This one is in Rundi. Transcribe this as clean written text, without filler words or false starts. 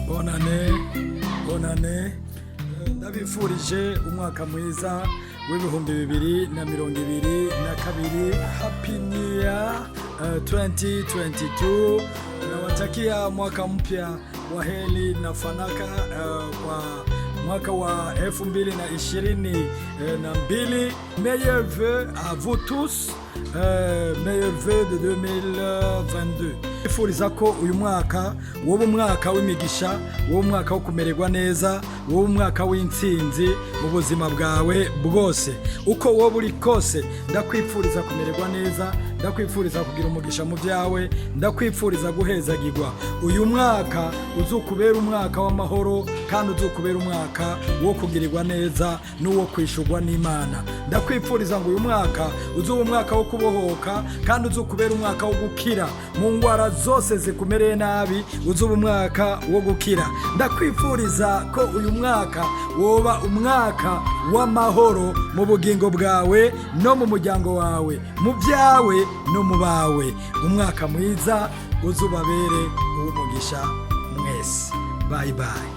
bonane ndabifurije umwaka mwiza w'ibihumbi 2022. Happy New Year 2022. Nawatakia mwaka mpya wa heri na fanaka kwa mwaka wa 2022. Meilleurs vœux à vous tous. Meilleurs vœux de 2022. Ifuriza ko uyu mwaka wowe umwaka w'imigisha, wowe umwaka wo kumererwa neza, wowe umwaka w'intsinzi mu buzima bwawe bwose. Uko wowe uri kose ndakwifuriza kumererwa neza, ndakwifuriza kugira umugisha mu byawe, ndakwifuriza guhezagirwa. Uyu mwaka uzukubera umwaka w'amahoro kandi uzukubera umwaka wo kugirirwa neza n'uwo kwishurwa n'Imana. Ndakwifuriza ngo uyu mwaka uzuba umwaka wo kubohoka kandi uzukubera umwaka wo gukira mu ngwara zose zikumereye nabi, uzuba umwaka wo gukira. Ndakwifuriza ko uyu mwaka woba umwaka w'amahoro mu bugingo bwawe no mu muryango wawe, mu byawe no mu bawe. Umwaka mwiza uzubabere uw'umugisha mwese. Bye bye.